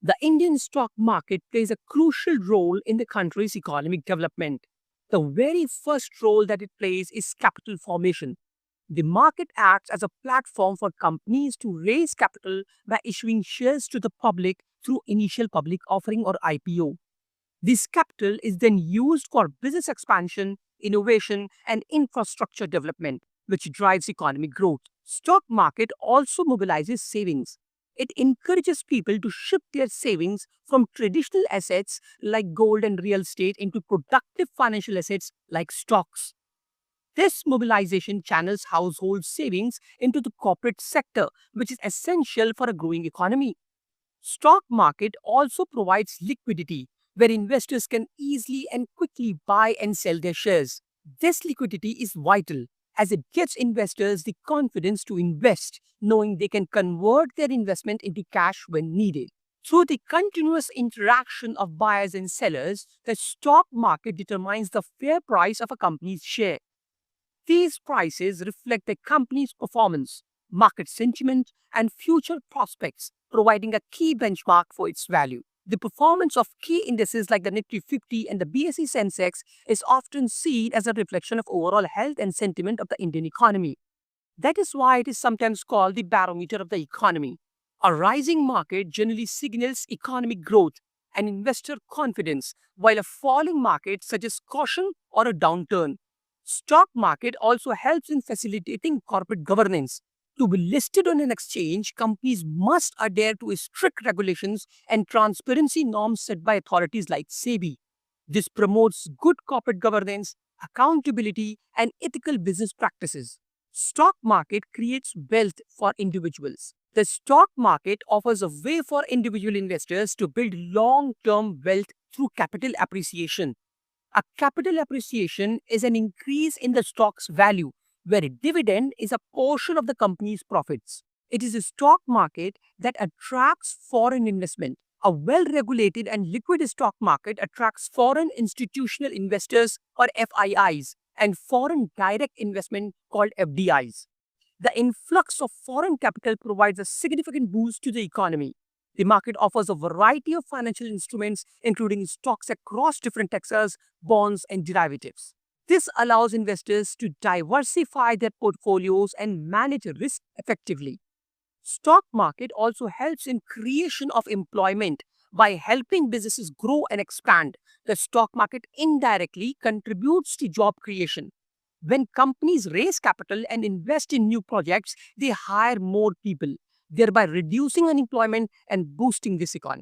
The Indian stock market plays a crucial role in the country's economic development. The very first role that it plays is capital formation. The market acts as a platform for companies to raise capital by issuing shares to the public through initial public offering or IPO. This capital is then used for business expansion, innovation, and infrastructure development, which drives economic growth. Stock market also mobilizes savings. It encourages people to shift their savings from traditional assets like gold and real estate into productive financial assets like stocks. This mobilization channels household savings into the corporate sector, which is essential for a growing economy. Stock market also provides liquidity where investors can easily and quickly buy and sell their shares. This liquidity is vital as it gives investors the confidence to invest, knowing they can convert their investment into cash when needed. Through the continuous interaction of buyers and sellers, the stock market determines the fair price of a company's share. These prices reflect the company's performance, market sentiment, and future prospects, providing a key benchmark for its value. The performance of key indices like the Nifty 50 and the BSE Sensex is often seen as a reflection of overall health and sentiment of the Indian economy. That is why it is sometimes called the barometer of the economy. A rising market generally signals economic growth and investor confidence, while a falling market suggests caution or a downturn. Stock market also helps in facilitating corporate governance. To be listed on an exchange, companies must adhere to strict regulations and transparency norms set by authorities like SEBI. This promotes good corporate governance, accountability, and ethical business practices. Stock market creates wealth for individuals. The stock market offers a way for individual investors to build long-term wealth through capital appreciation. A capital appreciation is an increase in the stock's value, where a dividend is a portion of the company's profits. It is a stock market that attracts foreign investment. A well-regulated and liquid stock market attracts foreign institutional investors or FIIs and foreign direct investment called FDIs. The influx of foreign capital provides a significant boost to the economy. The market offers a variety of financial instruments, including stocks across different sectors, bonds, and derivatives. This allows investors to diversify their portfolios and manage risk effectively. Stock market also helps in creation of employment by helping businesses grow and expand. The stock market indirectly contributes to job creation. When companies raise capital and invest in new projects, they hire more people, thereby reducing unemployment and boosting this economy.